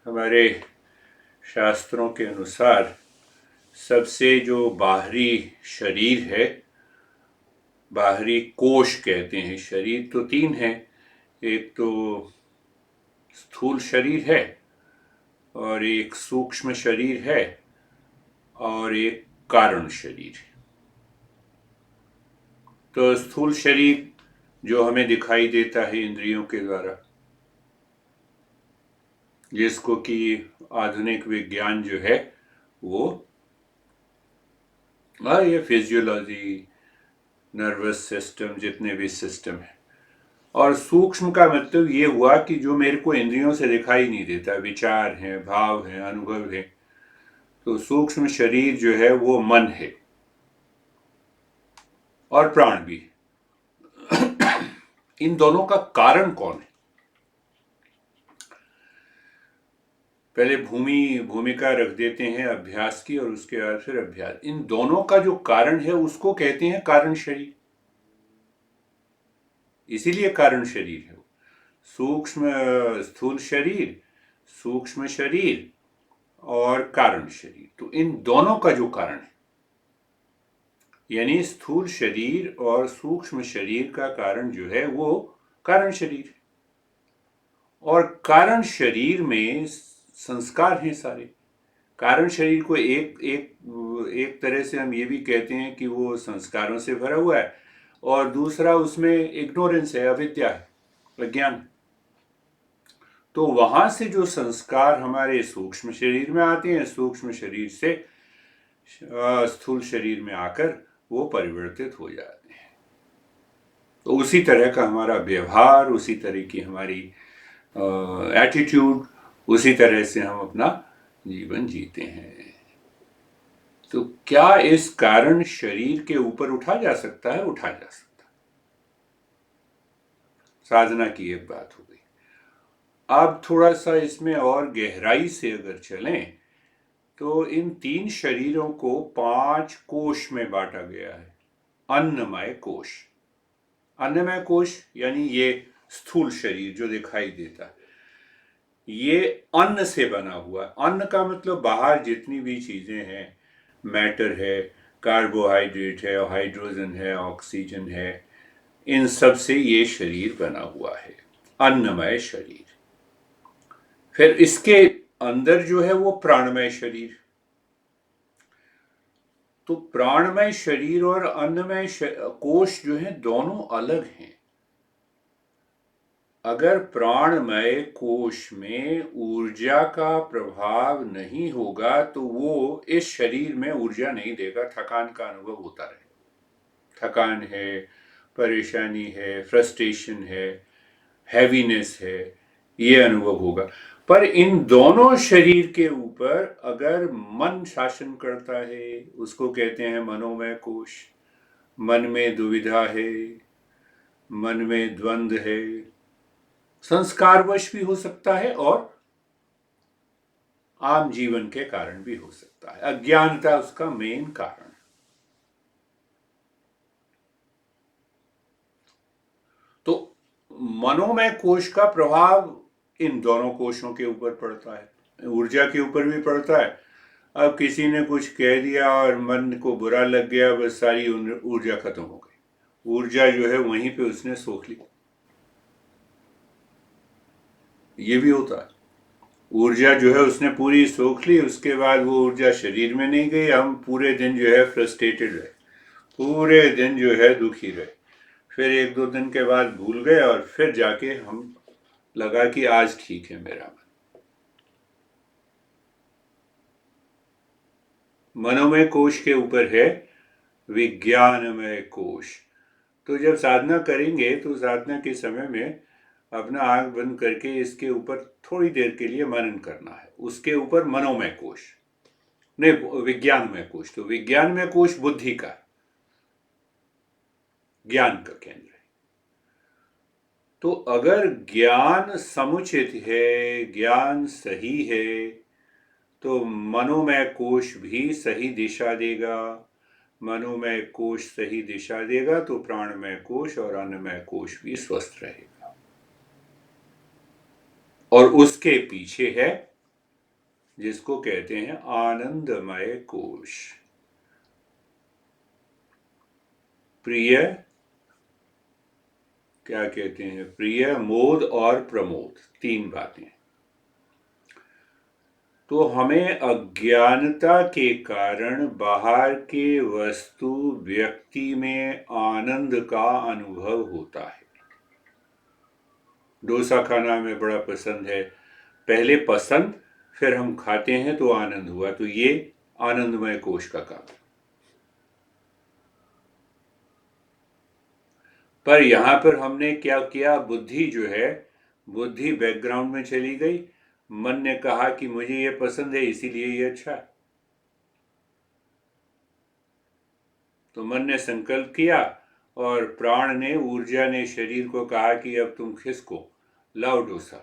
हमारे शास्त्रों के अनुसार सबसे जो बाहरी शरीर है, बाहरी कोश कहते हैं। शरीर तो तीन है, एक तो स्थूल शरीर है और एक सूक्ष्म शरीर है और एक कारण शरीर है। तो स्थूल शरीर जो हमें दिखाई देता है इंद्रियों के द्वारा, जिसको कि आधुनिक विज्ञान जो है वो ये फिजियोलॉजी, नर्वस सिस्टम, जितने भी सिस्टम है। और सूक्ष्म का मतलब ये हुआ कि जो मेरे को इंद्रियों से दिखाई नहीं देता, विचार है, भाव है, अनुभव है। तो सूक्ष्म शरीर जो है वो मन है और प्राण भी। इन दोनों का कारण कौन है? पहले भूमिका रख देते हैं अभ्यास की, और उसके बाद फिर अभ्यास। इन दोनों का जो कारण है उसको कहते हैं कारण शरीर। इसीलिए कारण शरीर है। सूक्ष्म स्थूल शरीर, सूक्ष्म शरीर और कारण शरीर। तो इन दोनों का जो कारण है, यानी स्थूल शरीर और सूक्ष्म शरीर का कारण जो है वो कारण शरीर है। और कारण शरीर में संस्कार हैं सारे। कारण शरीर को एक तरह से हम ये भी कहते हैं कि वो संस्कारों से भरा हुआ है, और दूसरा उसमें इग्नोरेंस है, अविद्या है, अज्ञान। तो वहां से जो संस्कार हमारे सूक्ष्म शरीर में आते हैं, सूक्ष्म शरीर से स्थूल शरीर में आकर वो परिवर्तित हो जाते हैं। तो उसी तरह का हमारा व्यवहार, उसी तरह की हमारी एटीट्यूड, उसी तरह से हम अपना जीवन जीते हैं। तो क्या इस कारण शरीर के ऊपर उठा जा सकता है? उठा जा सकता है। साधना की एक बात हो गई। अब थोड़ा सा इसमें और गहराई से अगर चलें तो इन तीन शरीरों को 5 कोश में बांटा गया है। अन्नमय कोश, अन्नमय कोश यानी ये स्थूल शरीर जो दिखाई देता है, ये अन्न से बना हुआ है। अन्न का मतलब बाहर जितनी भी चीजें हैं, मैटर है, कार्बोहाइड्रेट है, हाइड्रोजन है, ऑक्सीजन है, इन सब से ये शरीर बना हुआ है, अन्नमय शरीर। फिर इसके अंदर जो है वो प्राणमय शरीर। तो प्राणमय शरीर और अन्नमय कोश जो है दोनों अलग हैं। अगर प्राणमय कोश में ऊर्जा का प्रभाव नहीं होगा तो वो इस शरीर में ऊर्जा नहीं देगा। थकान का अनुभव होता रहे, थकान है, परेशानी है, फ्रस्ट्रेशन है, हैवीनेस है, ये अनुभव होगा। पर इन दोनों शरीर के ऊपर अगर मन शासन करता है, उसको कहते हैं मनोमय कोश। मन में दुविधा है, मन में द्वंद्व है, संस्कारवश भी हो सकता है और आम जीवन के कारण भी हो सकता है। अज्ञानता उसका मेन कारण। तो मनोमय कोश का प्रभाव इन दोनों कोशों के ऊपर पड़ता है, ऊर्जा के ऊपर भी पड़ता है। अब किसी ने कुछ कह दिया और मन को बुरा लग गया, बस सारी ऊर्जा खत्म हो गई। ऊर्जा जो है वहीं पे उसने सोख ली। ये भी होता है। ऊर्जा जो है उसने पूरी सोख ली, उसके बाद वो ऊर्जा शरीर में नहीं गई। हम पूरे दिन जो है फ्रस्ट्रेटेड रहे, पूरे दिन जो है दुखी रहे। फिर 1-2 दिन के बाद भूल गए और फिर जाके हम लगा कि आज ठीक है मेरा मन। मनोमय कोश के ऊपर है विज्ञानमय कोश। तो जब साधना करेंगे तो साधना के समय में अपना आंख बंद करके इसके ऊपर थोड़ी देर के लिए मनन करना है। उसके ऊपर मनोमय कोश नहीं, विज्ञानमय कोश। तो विज्ञानमय कोश बुद्धि का, ज्ञान का केंद्र है। तो अगर ज्ञान समुचित है, ज्ञान सही है, तो मनोमय कोश भी सही दिशा देगा। मनोमय कोश सही दिशा देगा तो प्राणमय कोश और अन्नमय कोश भी स्वस्थ रहेगा। और उसके पीछे है जिसको कहते हैं आनंदमय कोश। प्रिय, क्या कहते हैं, प्रिय, मोद और प्रमोद, तीन बातें। तो हमें अज्ञानता के कारण बाहर के वस्तु व्यक्ति में आनंद का अनुभव होता है। डोसा खाना हमें बड़ा पसंद है, पहले पसंद, फिर हम खाते हैं तो आनंद हुआ, तो ये आनंदमय कोश का काम है। पर यहां पर हमने क्या किया, बुद्धि जो है, बुद्धि बैकग्राउंड में चली गई। मन ने कहा कि मुझे ये पसंद है इसीलिए ये अच्छा है, तो मन ने संकल्प किया और प्राण ने, ऊर्जा ने शरीर को कहा कि अब तुम खिसको, लाओ डोसा।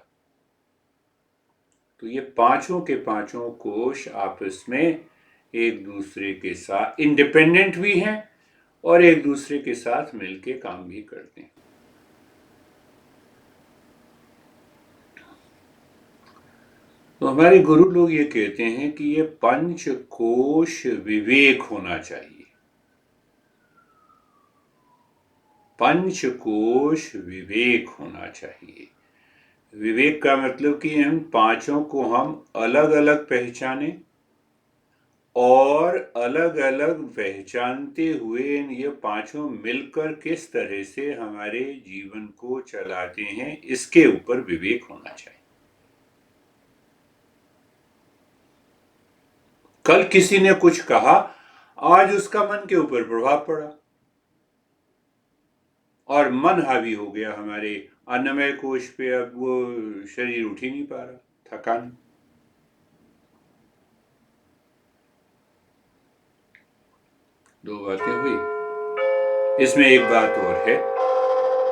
तो ये पांचों के पांचों कोश आपस में एक दूसरे के साथ इंडिपेंडेंट भी हैं और एक दूसरे के साथ मिलके काम भी करते हैं। तो हमारे गुरु लोग ये कहते हैं कि ये पंच कोश विवेक होना चाहिए। पंचकोश विवेक होना चाहिए। विवेक का मतलब कि इन पांचों को हम अलग अलग पहचाने और अलग अलग पहचानते हुए ये पांचों मिलकर किस तरह से हमारे जीवन को चलाते हैं, इसके ऊपर विवेक होना चाहिए। कल किसी ने कुछ कहा, आज उसका मन के ऊपर प्रभाव पड़ा और मन हावी हो गया हमारे अन्नमय कोश पे। अब वो शरीर उठ ही नहीं पा रहा, थकान। दो बातें हुई, इसमें एक बात और है,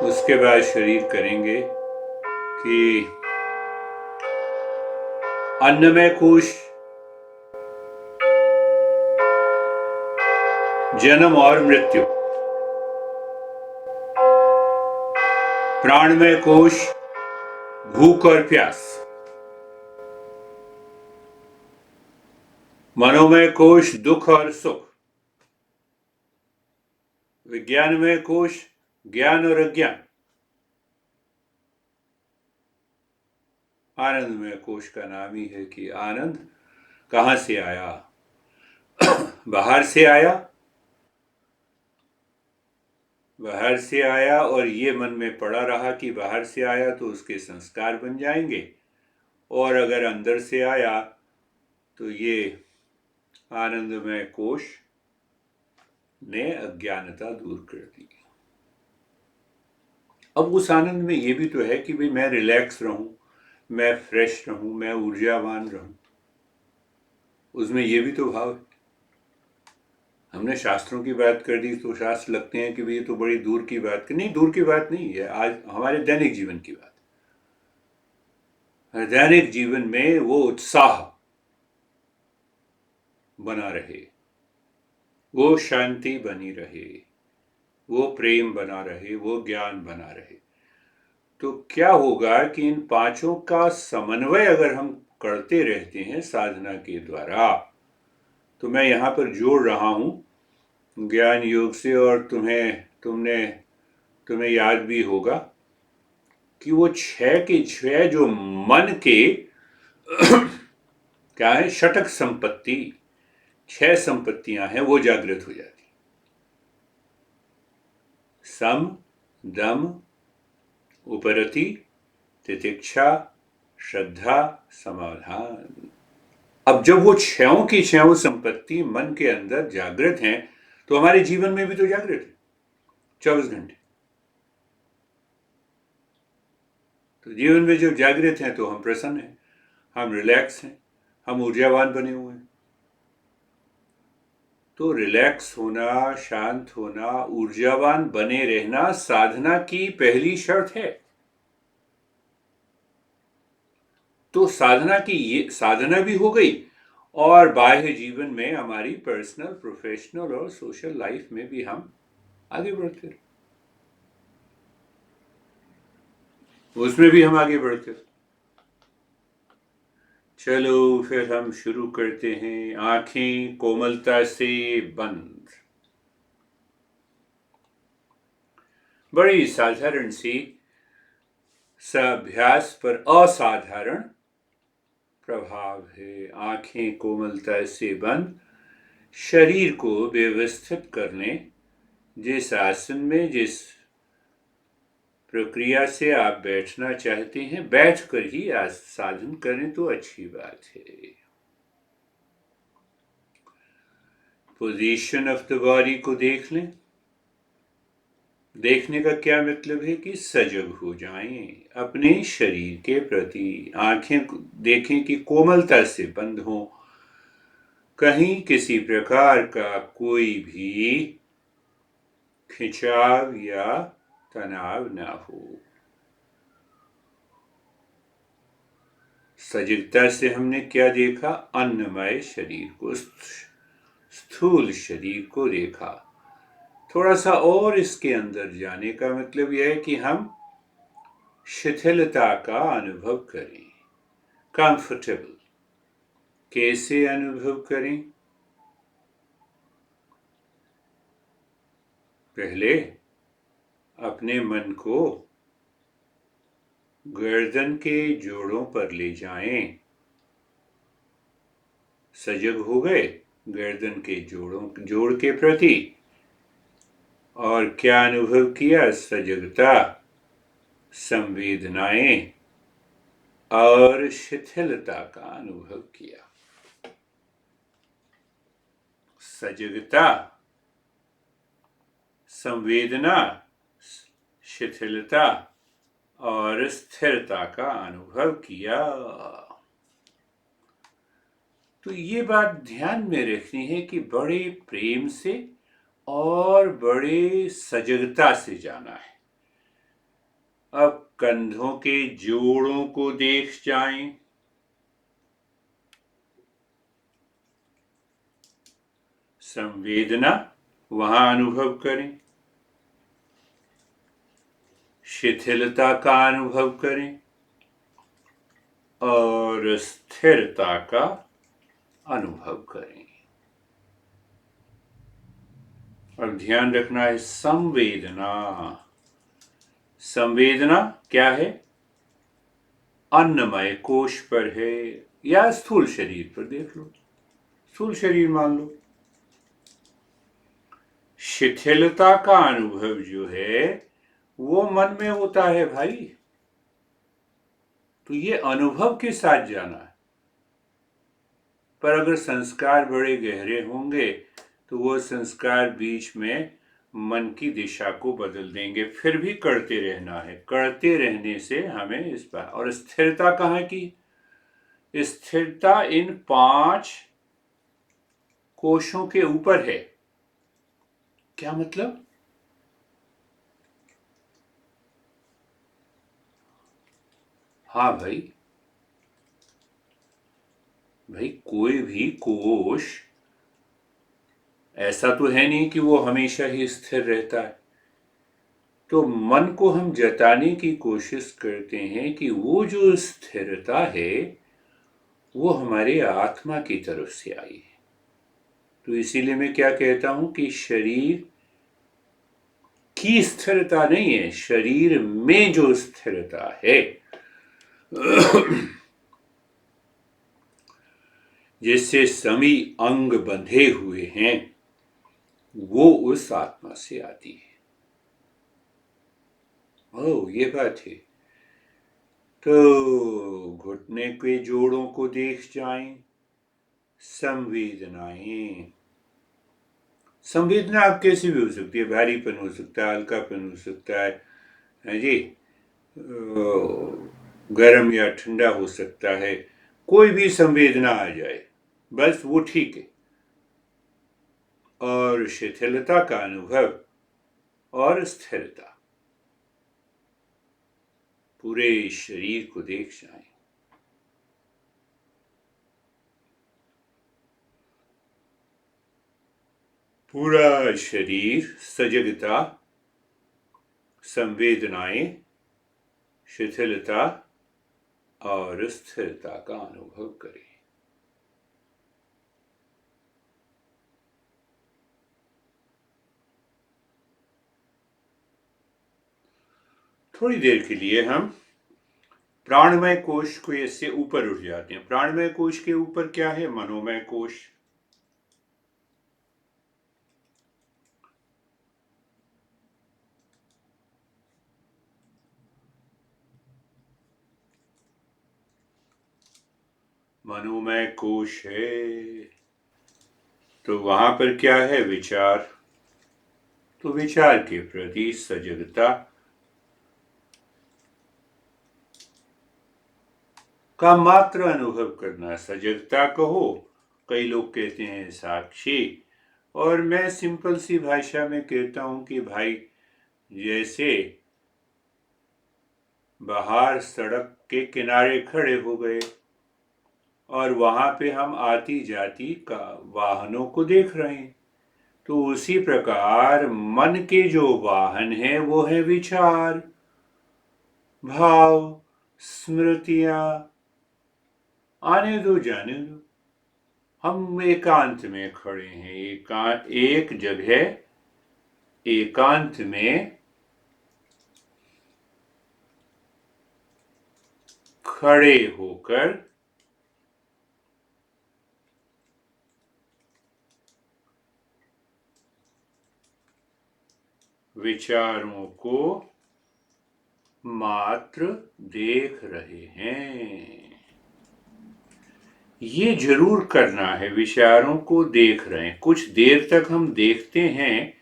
उसके बाद शरीर करेंगे कि अन्नमय कोश जन्म और मृत्यु, प्राणमय कोश भूख और प्यास, मनोमय कोश दुख और सुख, विज्ञानमय कोश ज्ञान और अज्ञान, आनंदमय कोश का नाम ही है कि आनंद कहां से आया, बाहर से आया, बाहर से आया और ये मन में पड़ा रहा कि बाहर से आया तो उसके संस्कार बन जाएंगे, और अगर अंदर से आया तो ये आनंदमय कोश ने अज्ञानता दूर कर दी। अब उस आनंद में ये भी तो है कि भाई मैं रिलैक्स रहूं, मैं फ्रेश रहूं, मैं ऊर्जावान रहूं, उसमें ये भी तो भाव है। हमने शास्त्रों की बात कर दी तो शास्त्र लगते हैं कि भाई ये तो बड़ी दूर की बात, नहीं, दूर की बात नहीं है, आज हमारे दैनिक जीवन की बात है। दैनिक जीवन में वो उत्साह बना रहे, वो शांति बनी रहे, वो प्रेम बना रहे, वो ज्ञान बना रहे। तो क्या होगा कि इन पांचों का समन्वय अगर हम करते रहते हैं साधना के द्वारा, तो मैं यहां पर जोड़ रहा हूं ज्ञान योग से, और तुम्हें याद भी होगा कि वो 6 के 6 जो मन के क्या है, षटक संपत्ति, 6 संपत्तियां हैं, वो जागृत हो जाती। सम, दम, उपरति, तितिक्षा, श्रद्धा, समाधान। अब जब वो 6 की 6 संपत्ति मन के अंदर जागृत हैं, तो हमारे जीवन में भी तो जागृत है 24 घंटे। तो जीवन में जब जागृत हैं तो हम प्रसन्न हैं, हम रिलैक्स हैं, हम ऊर्जावान बने हुए हैं। तो रिलैक्स होना, शांत होना, ऊर्जावान बने रहना साधना की पहली शर्त है। तो साधना की ये साधना भी हो गई, और बाह्य जीवन में हमारी पर्सनल, प्रोफेशनल और सोशल लाइफ में भी हम आगे बढ़ते रहे, उसमें भी हम आगे बढ़ते रहे। चलो फिर हम शुरू करते हैं। आंखें कोमलता से बंद। बड़ी साधारण सी अभ्यास पर असाधारण प्रभाव है। आंखें कोमलता से बंद। शरीर को व्यवस्थित करने, जिस आसन में, जिस प्रक्रिया से आप बैठना चाहते हैं, बैठकर ही साधन करें तो अच्छी बात है। पोजीशन ऑफ द बॉडी को देख लें। देखने का क्या मतलब है कि सजग हो जाएं अपने शरीर के प्रति। आंखें देखें कि कोमलता से बंद हो, कहीं किसी प्रकार का कोई भी खिंचाव या तनाव ना हो। सजगता से हमने क्या देखा? अन्नमय शरीर को, स्थूल शरीर को देखा। थोड़ा सा और इसके अंदर जाने का मतलब यह है कि हम शिथिलता का अनुभव करें। कंफर्टेबल कैसे अनुभव करें? पहले अपने मन को गर्दन के जोड़ों पर ले जाएं। सजग हो गए गर्दन के जोड़ के प्रति, और क्या अनुभव किया? सजगता, संवेदनाएं और शिथिलता का अनुभव किया। सजगता, संवेदना, शिथिलता और स्थिरता का अनुभव किया। तो ये बात ध्यान में रखनी है कि बड़े प्रेम से और बड़े सजगता से जाना है। अब कंधों के जोड़ों को देख जाएं। संवेदना वहां अनुभव करें, शिथिलता का अनुभव करें और स्थिरता का अनुभव करें। और ध्यान रखना है संवेदना। संवेदना क्या है? अन्नमय कोश पर है या स्थूल शरीर पर देख लो, स्थूल शरीर मान लो। शिथिलता का अनुभव जो है वो मन में होता है भाई। तो ये अनुभव के साथ जाना है। पर अगर संस्कार बड़े गहरे होंगे तो वो संस्कार बीच में मन की दिशा को बदल देंगे। फिर भी करते रहना है। करते रहने से हमें इस बार। और स्थिरता कहाँ की? स्थिरता इन 5 कोशों के ऊपर है। क्या मतलब? हाँ भाई, कोई भी कोश ऐसा तो है नहीं कि वो हमेशा ही स्थिर रहता है। तो मन को हम जताने की कोशिश करते हैं कि वो जो स्थिरता है वो हमारे आत्मा की तरफ से आई है। तो इसीलिए मैं क्या कहता हूं कि शरीर की स्थिरता नहीं है, शरीर में जो स्थिरता है जिससे सभी अंग बंधे हुए हैं, वो उस आत्मा से आती है। ओ, ये बात है। तो घुटने के जोड़ों को देख जाएं। संवेदनाएं, संवेदना आप कैसी भी हो सकती है। भारीपन हो सकता है, हल्कापन हो सकता है जी, गर्म या ठंडा हो सकता है। कोई भी संवेदना आ जाए बस वो ठीक है। और शिथिलता का अनुभव और स्थिरता, पूरे शरीर को देख जाएं। पूरा शरीर, सजगता, संवेदनाएं, शिथिलता और स्थिरता का अनुभव करें। थोड़ी देर के लिए हम प्राणमय कोश को इससे ऊपर उठ जाते हैं। प्राणमय कोश के ऊपर क्या है? मनोमय कोश। मनोमय कोश है तो वहां पर क्या है? विचार। तो विचार के प्रति सजगता का मात्र अनुभव करना। सजगता कहो, कई लोग कहते हैं साक्षी, और मैं सिंपल सी भाषा में कहता हूं कि भाई जैसे बाहर सड़क के किनारे खड़े हो गए और वहां पे हम आती जाती का वाहनों को देख रहे हैं, तो उसी प्रकार मन के जो वाहन है वो है विचार, भाव, स्मृतियां। आने दो, जाने दो। हम एकांत में खड़े हैं, एक जगह एकांत में खड़े होकर विचारों को मात्र देख रहे हैं। ये जरूर करना है, विचारों को देख रहे हैं। कुछ देर तक हम देखते हैं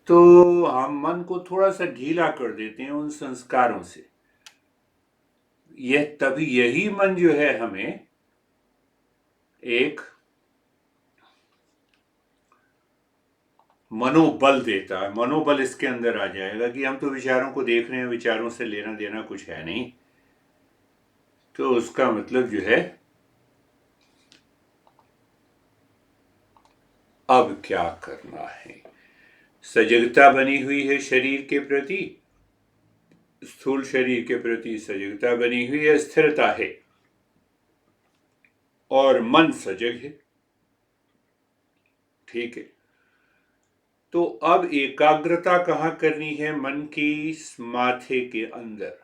तो हम मन को थोड़ा सा ढीला कर देते हैं उन संस्कारों से। यही मन जो है हमें एक मनोबल देता है। मनोबल इसके अंदर आ जाएगा कि हम तो विचारों को देख रहे हैं, विचारों से लेना देना कुछ है नहीं, तो उसका मतलब जो है अब क्या करना है। सजगता बनी हुई है शरीर के प्रति, स्थूल शरीर के प्रति सजगता बनी हुई है, स्थिरता है और मन सजग है। ठीक है, तो अब एकाग्रता कहाँ करनी है? मन की माथे के अंदर,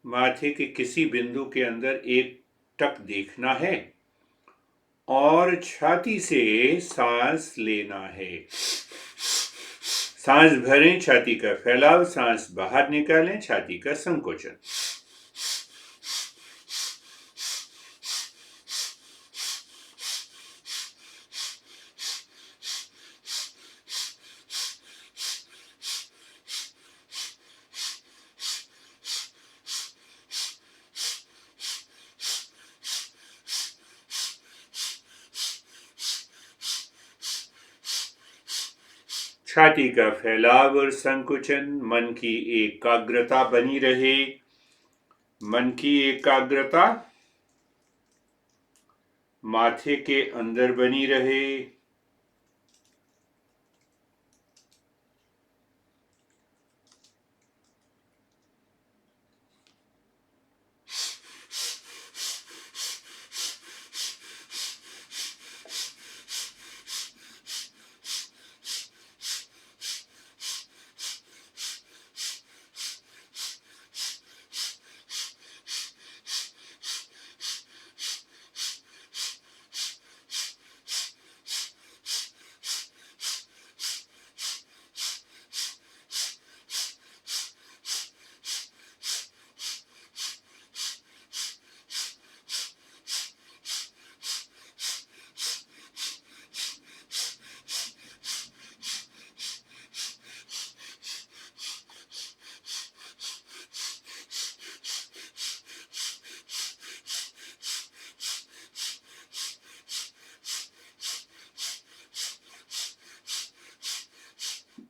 माथे के किसी बिंदु के अंदर एक टक देखना है और छाती से सांस लेना है। सांस भरें, छाती का फैलाव, सांस बाहर निकालें, छाती का संकोचन। छाती का फैलाव और संकुचन, मन की एकाग्रता बनी रहे। मन की एकाग्रता माथे के अंदर बनी रहे।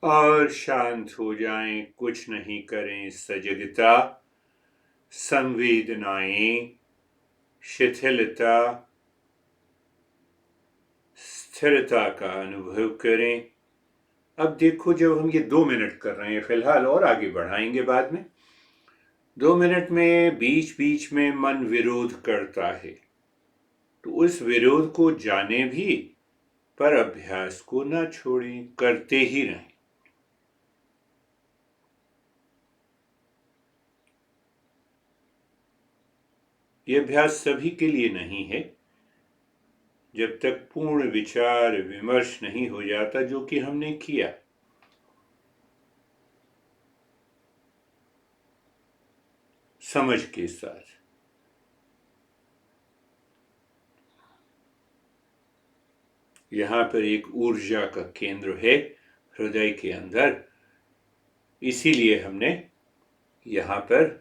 और शांत हो जाएं, कुछ नहीं करें। सजगता, संवेदनाएं, शिथिलता, स्थिरता का अनुभव करें। अब देखो, जब हम ये 2 मिनट कर रहे हैं फिलहाल, और आगे बढ़ाएंगे बाद में, 2 मिनट में बीच बीच में मन विरोध करता है, तो उस विरोध को जाने भी, पर अभ्यास को ना छोड़ें, करते ही रहें। ये अभ्यास सभी के लिए नहीं है, जब तक पूर्ण विचार विमर्श नहीं हो जाता जो कि हमने किया। समझ के साथ। यहां पर एक ऊर्जा का केंद्र है हृदय के अंदर, इसीलिए हमने यहां पर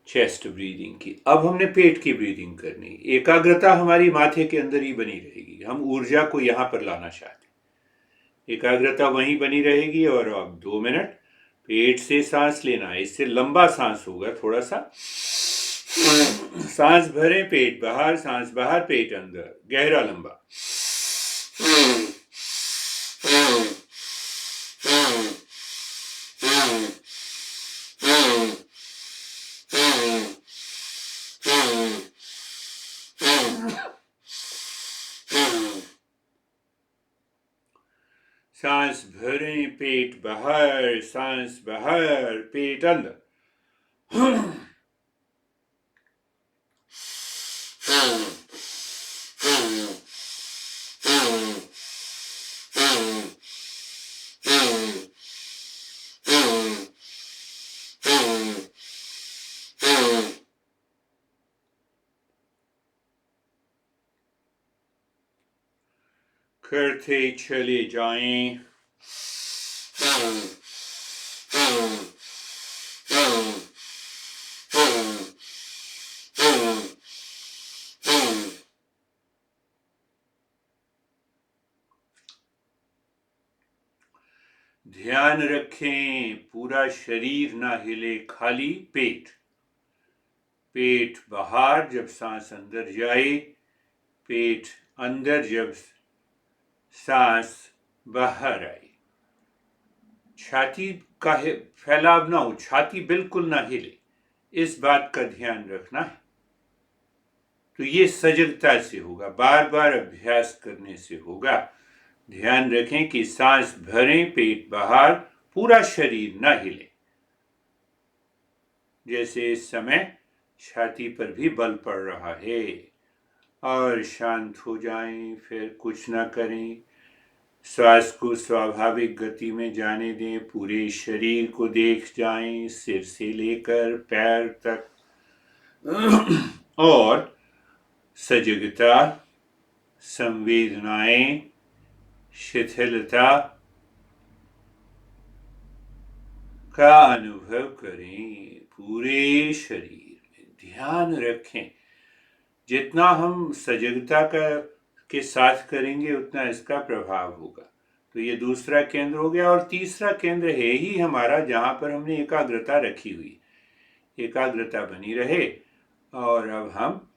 चेस्ट ब्रीदिंग की। अब हमने पेट की ब्रीदिंग करनी। एकाग्रता हमारी माथे के अंदर ही बनी रहेगी, हम ऊर्जा को यहां पर लाना चाहते हैं। एकाग्रता वहीं बनी रहेगी। और अब 2 मिनट पेट से सांस लेना है, इससे लंबा सांस होगा थोड़ा सा। सांस भरे, पेट बाहर, सांस बाहर, पेट अंदर, गहरा लंबा। सांस भरें, पेट बाहर, सांस बाहर, पेट अंदर। करते चले जाएं। ध्यान रखें, पूरा शरीर ना हिले, खाली पेट। पेट बाहर जब सांस अंदर जाए, पेट अंदर जब सांस बाहर आए। छाती का फैलाव ना हो, छाती बिल्कुल ना हिले, इस बात का ध्यान रखना है। तो ये सजगता से होगा, बार बार अभ्यास करने से होगा। ध्यान रखें कि सांस भरें, पेट बाहर, पूरा शरीर ना हिले। जैसे इस समय छाती पर भी बल पड़ रहा है। और शांत हो जाएं, फिर कुछ ना करें। श्वास को स्वाभाविक गति में जाने दें, पूरे शरीर को देख जाएं, सिर से लेकर पैर तक। और सजगता, संवेदनाएं, शिथिलता का अनुभव करें पूरे शरीर में। ध्यान रखें, जितना हम सजगता के साथ करेंगे उतना इसका प्रभाव होगा। तो ये दूसरा केंद्र हो गया। और तीसरा केंद्र है ही हमारा, जहां पर हमने एकाग्रता रखी हुई। एकाग्रता बनी रहे। और अब हम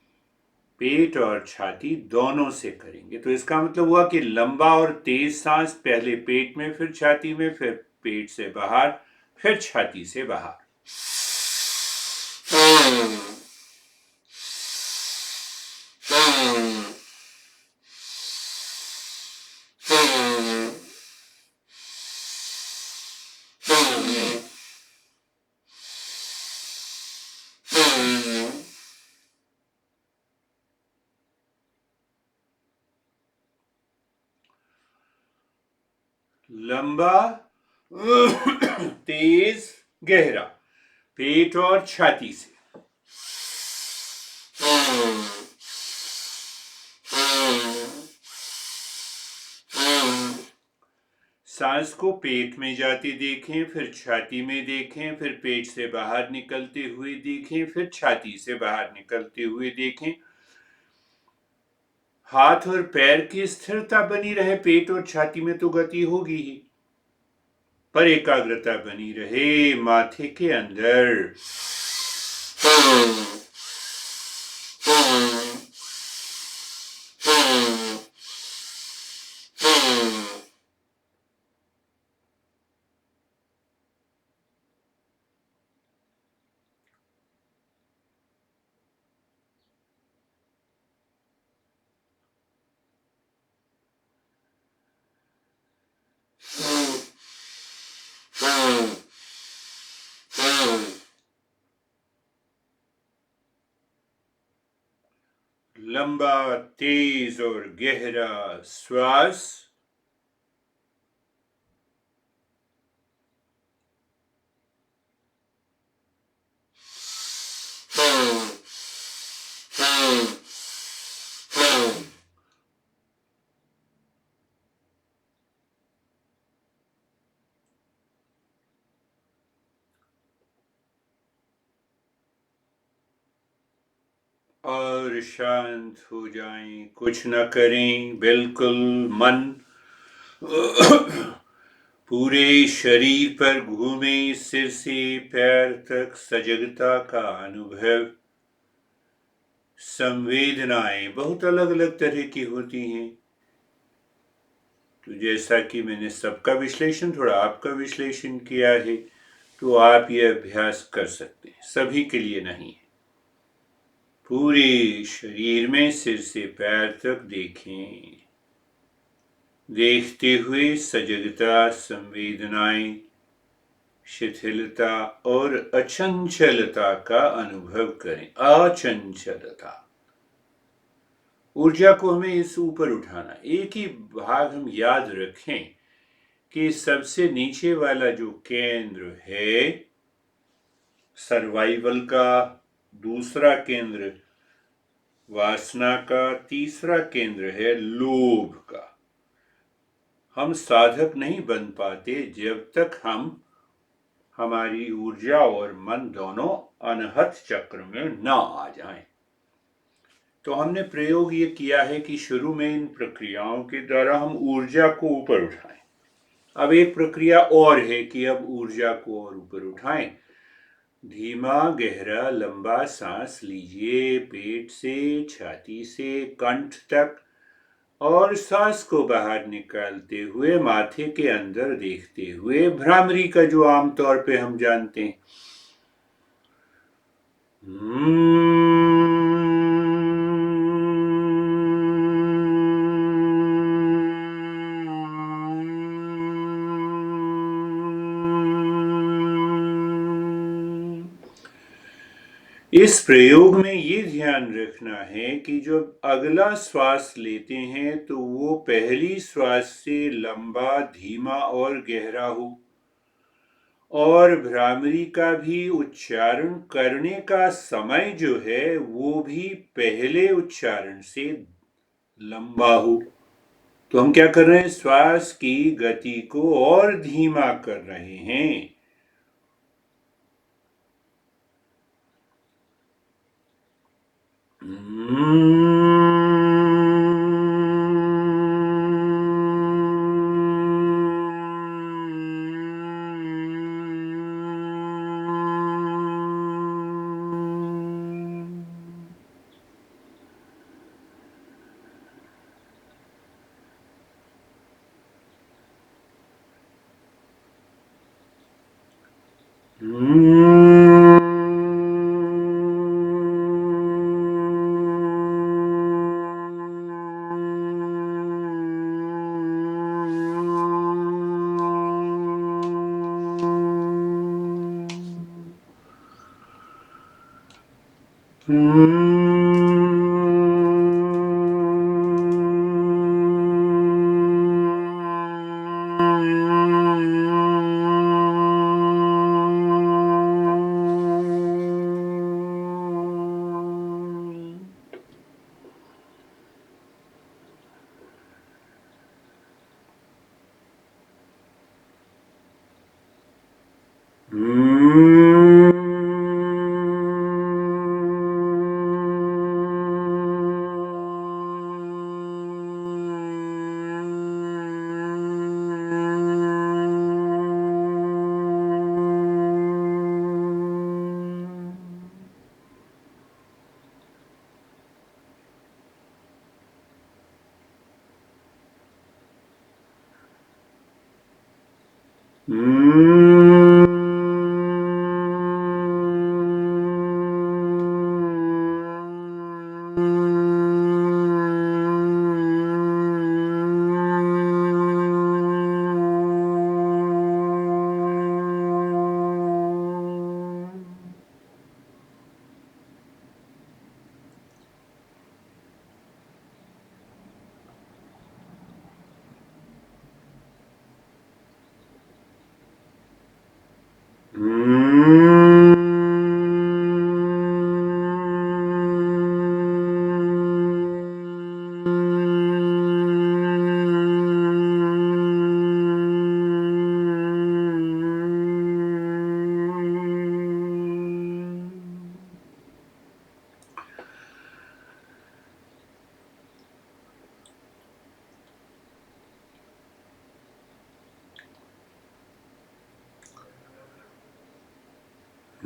पेट और छाती दोनों से करेंगे। तो इसका मतलब हुआ कि लंबा और तेज सांस, पहले पेट में, फिर छाती में, फिर पेट से बाहर, फिर छाती से बाहर। लंबा, तेज, गहरा, पेट और छाती से। सांस को पेट में जाती देखें, फिर छाती में देखें, फिर पेट से बाहर निकलते हुए देखें, फिर छाती से बाहर निकलते हुए देखें। हाथ और पैर की स्थिरता बनी रहे, पेट और छाती में तो गति होगी ही, पर एकाग्रता बनी रहे माथे के अंदर। लंबा, तेज और गहरा श्वास। और शांत हो जाएं, कुछ न करें, बिल्कुल मन पूरे शरीर पर घूमे, सिर से पैर तक सजगता का अनुभव। संवेदनाएं बहुत अलग अलग तरह की होती हैं, तो जैसा कि मैंने सबका विश्लेषण, थोड़ा आपका विश्लेषण किया है, तो आप ये अभ्यास कर सकते हैं, सभी के लिए नहीं है। पूरे शरीर में सिर से पैर तक देखें, देखते हुए सजगता, संवेदनाएं, शिथिलता और अचंचलता का अनुभव करें। अचंचलता, ऊर्जा को हमें इस ऊपर उठाना। एक ही भाग हम याद रखें कि सबसे नीचे वाला जो केंद्र है सर्वाइवल का, दूसरा केंद्र वासना का, तीसरा केंद्र है लोभ का। हम साधक नहीं बन पाते जब तक हम हमारी ऊर्जा और मन दोनों अनहत चक्र में न आ जाएं। तो हमने प्रयोग ये किया है कि शुरू में इन प्रक्रियाओं के द्वारा हम ऊर्जा को ऊपर उठाएं। अब एक प्रक्रिया और है कि अब ऊर्जा को और ऊपर उठाएं। धीमा गहरा लंबा सांस लीजिए, पेट से, छाती से, कंठ तक, और सांस को बाहर निकालते हुए माथे के अंदर देखते हुए भ्रामरी का जो आमतौर पे हम जानते हैं। इस प्रयोग में ये ध्यान रखना है कि जब अगला श्वास लेते हैं तो वो पहली श्वास से लंबा, धीमा और गहरा हो, और भ्रामरी का भी उच्चारण करने का समय जो है वो भी पहले उच्चारण से लंबा हो। तो हम क्या कर रहे हैं, श्वास की गति को और धीमा कर रहे हैं।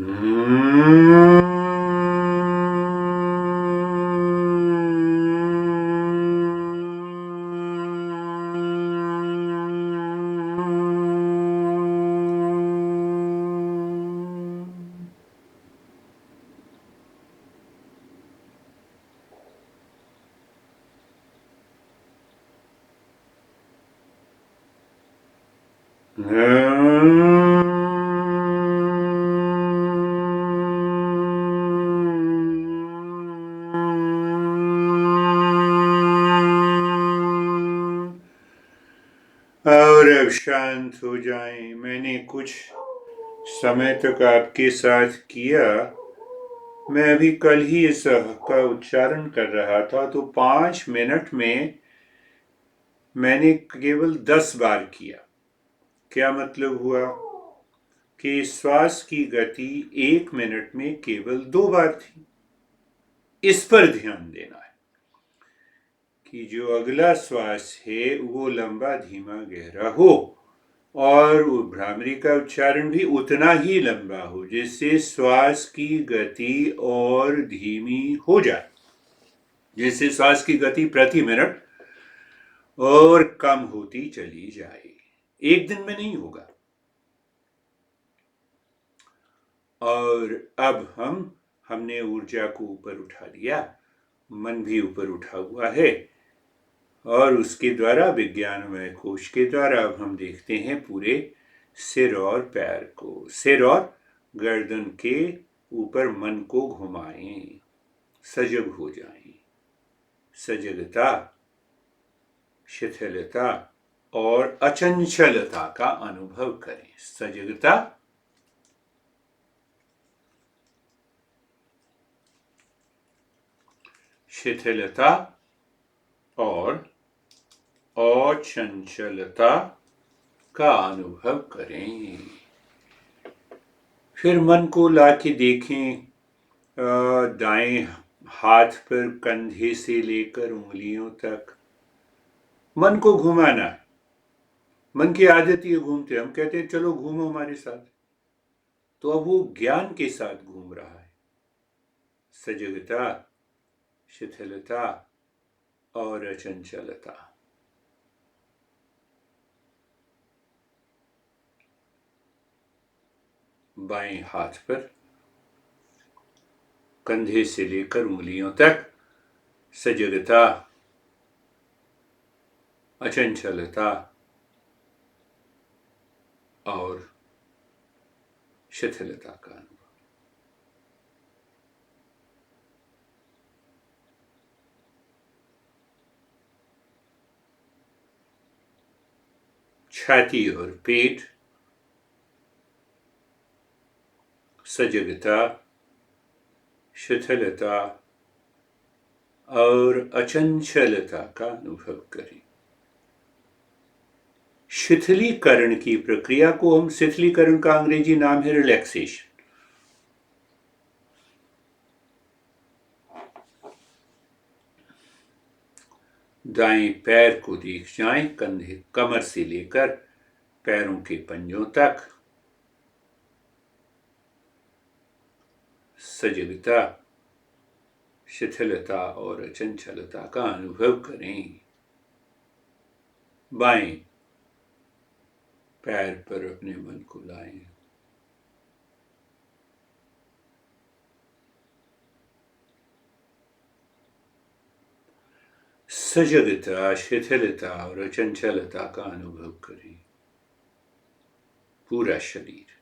और अब शांत हो जाएं। मैंने कुछ समय तक आपके साथ किया। मैं अभी कल ही इस का उच्चारण कर रहा था, तो 5 मिनट में मैंने केवल 10 बार किया। क्या मतलब हुआ कि श्वास की गति 1 मिनट में केवल 2 बार थी। इस पर ध्यान देना है कि जो अगला श्वास है वो लंबा, धीमा, गहरा हो और वो भ्रामरी का उच्चारण भी उतना ही लंबा हो, जिससे श्वास की गति और धीमी हो जाए, जिससे श्वास की गति प्रति मिनट और कम होती चली जाए। एक दिन में नहीं होगा। और अब हमने ऊर्जा को ऊपर उठा दिया, मन भी ऊपर उठा हुआ है, और उसके द्वारा, विज्ञानमय कोश के द्वारा, अब हम देखते हैं पूरे सिर और पैर को। सिर और गर्दन के ऊपर मन को घुमाएं, सजग हो जाएं। सजगता, शिथिलता और अचंचलता का अनुभव करें। सजगता, शिथिलता और अचंचलता का अनुभव करें। फिर मन को लाके देखें दाएं हाथ पर कंधे से लेकर उंगलियों तक। मन को घुमाना है। मन की आदत ये घूमते, हम कहते हैं चलो घूमो हमारे साथ, तो अब वो ज्ञान के साथ घूम रहा है। सजगता, शिथिलता और अचंचलता। बाएं हाथ पर कंधे से लेकर उंगलियों तक सजगता, अचंचलता और शिथिलता का अनुभव। छाती और पेट, सजगता, शिथिलता और अचंचलता का अनुभव करें। शिथिलीकरण की प्रक्रिया को हम, शिथिलीकरण का अंग्रेजी नाम है रिलैक्सेशन। दाएं पैर को देख जाएं, कंधे, कमर से लेकर पैरों के पंजों तक। सजगता, शिथिलता और अचंचलता का अनुभव करें। बाएं पैर पर अपने मन को लाएं। सजगता, शिथिलता और अचंचलता का अनुभव करें। पूरा शरीर,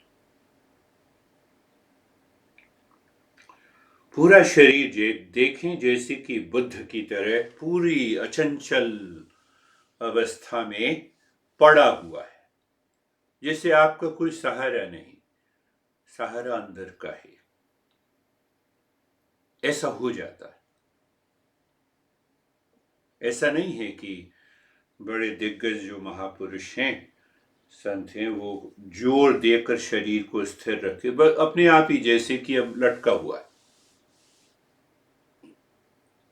पूरा शरीर देखें जैसे कि बुद्ध की तरह पूरी अचंचल अवस्था में पड़ा हुआ है, जैसे आपका कोई सहारा नहीं, सहारा अंदर का है, ऐसा हो जाता है। ऐसा नहीं है कि बड़े दिग्गज जो महापुरुष हैं, संत हैं, वो जोर देकर शरीर को स्थिर रखे, बस अपने आप ही जैसे कि अब लटका हुआ है।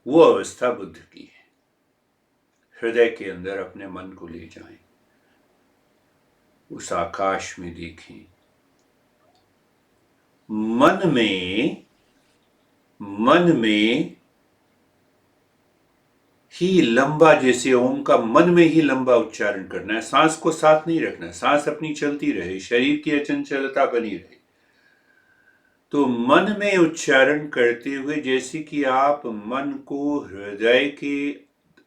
वो अवस्था बुद्ध की है। हृदय के अंदर अपने मन को ले जाएं, उस आकाश में देखें, मन में ही लंबा, जैसे ओम का मन में ही लंबा उच्चारण करना है, सांस को साथ नहीं रखना, सांस अपनी चलती रहे, शरीर की अचंचलता बनी रहे। तो मन में उच्चारण करते हुए जैसे कि आप मन को हृदय के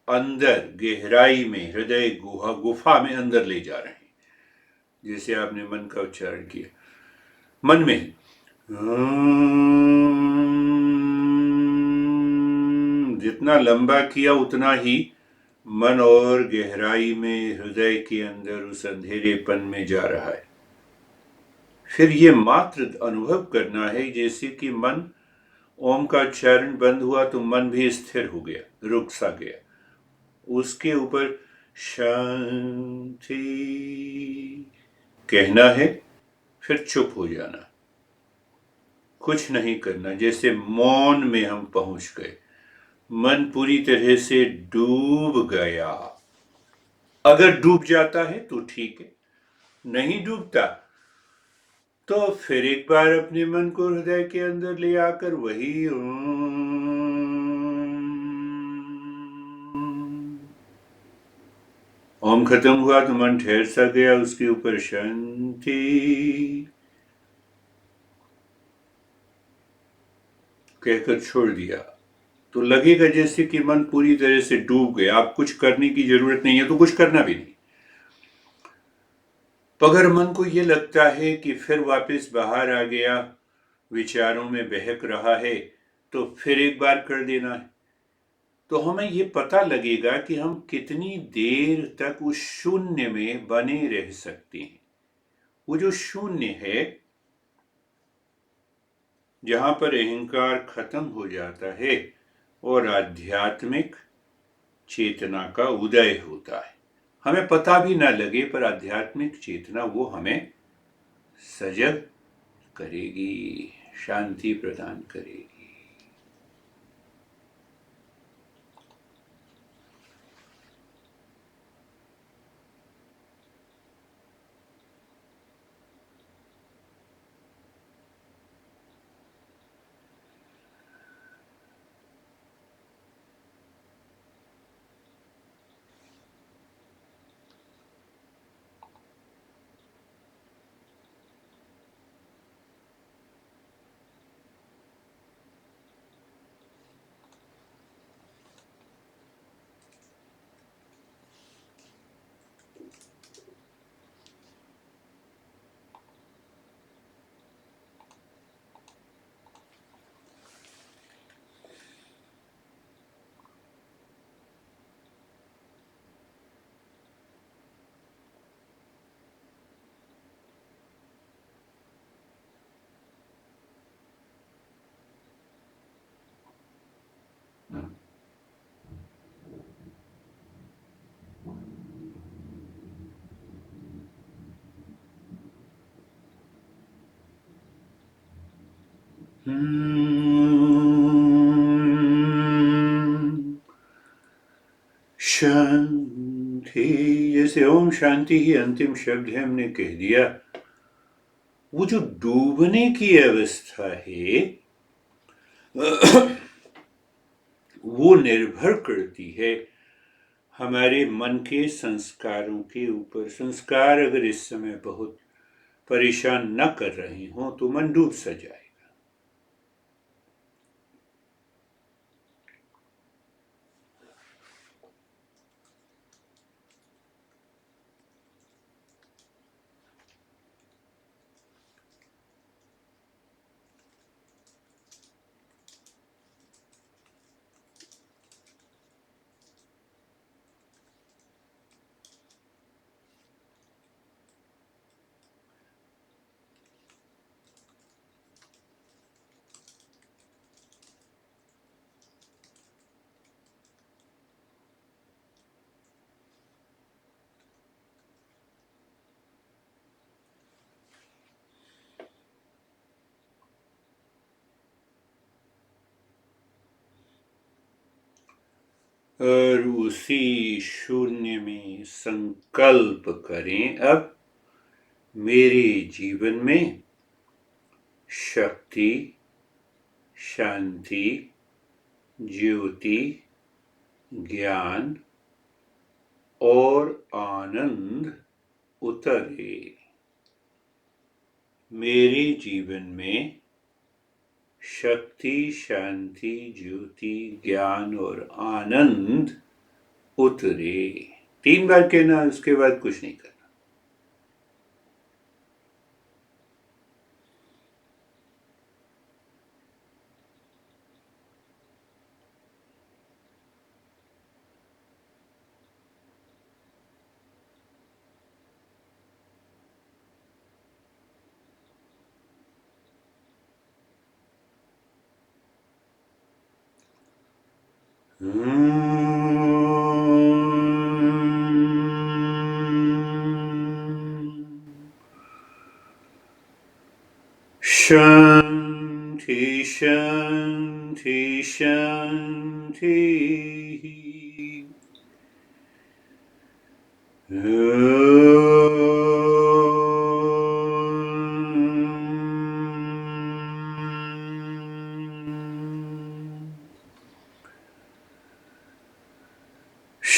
अंदर गहराई में, हृदय गुफा में अंदर ले जा रहे हैं, जैसे आपने मन का उच्चारण किया मन में जितना लंबा किया उतना ही मन और गहराई में हृदय के अंदर उस अंधेरेपन में जा रहा है। फिर ये मात्र अनुभव करना है जैसे कि मन, ओम का उच्चारण बंद हुआ तो मन भी स्थिर हो गया, रुक सा गया, उसके ऊपर शांति कहना है, फिर चुप हो जाना, कुछ नहीं करना, जैसे मौन में हम पहुंच गए, मन पूरी तरह से डूब गया। अगर डूब जाता है तो ठीक है, नहीं डूबता तो फिर एक बार अपने मन को हृदय के अंदर ले आकर वही ओम खत्म हुआ तो मन ठहर सा गया, उसके ऊपर शांति कहकर छोड़ दिया, तो लगेगा जैसे कि मन पूरी तरह से डूब गया। आप कुछ करने की जरूरत नहीं है तो कुछ करना भी नहीं। तो अगर मन को ये लगता है कि फिर वापस बाहर आ गया, विचारों में बहक रहा है, तो फिर एक बार कर देना है। तो हमें ये पता लगेगा कि हम कितनी देर तक उस शून्य में बने रह सकते हैं। वो जो शून्य है, जहां पर अहंकार खत्म हो जाता है और आध्यात्मिक चेतना का उदय होता है। हमें पता भी ना लगे पर आध्यात्मिक चेतना वो हमें सजग करेगी, शांति प्रदान करेगी। शांति, जैसे ओम शांति ही अंतिम शब्द है, हमने कह दिया। वो जो डूबने की अवस्था है वो निर्भर करती है हमारे मन के संस्कारों के ऊपर। संस्कार अगर इस समय बहुत परेशान न कर रहे हों तो मन डूब सा जाए। और उसी शून्य में संकल्प करें, अब मेरे जीवन में शक्ति, शांति, ज्योति, ज्ञान और आनंद उतरे। मेरे जीवन में शक्ति, शांति, ज्योति, ज्ञान और आनंद उतरे। 3 बार कहना, उसके बाद कुछ नहीं करना। शांति, शांति, शांति।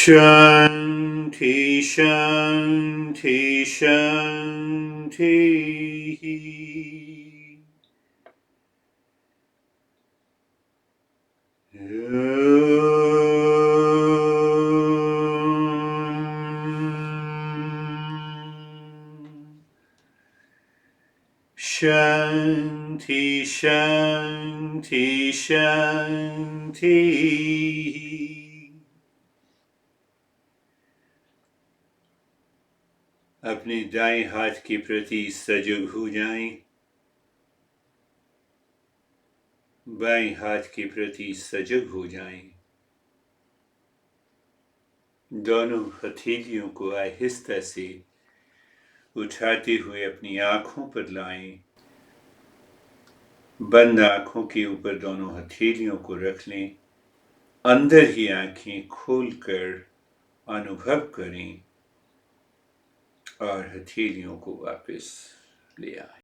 शांति, शांति, शांति। शांति, शांति, शांति। अपने दाएं हाथ के प्रति सजग हो जाएं, बाएं हाथ के प्रति सजग हो जाएं। दोनों हथेलियों को आहिस्ता से उठाते हुए अपनी आंखों पर लाएं। बंद आंखों के ऊपर दोनों हथेलियों को रख लें। अंदर ही आंखें खोलकर अनुभव करें और हथेलियों को वापस ले आएं।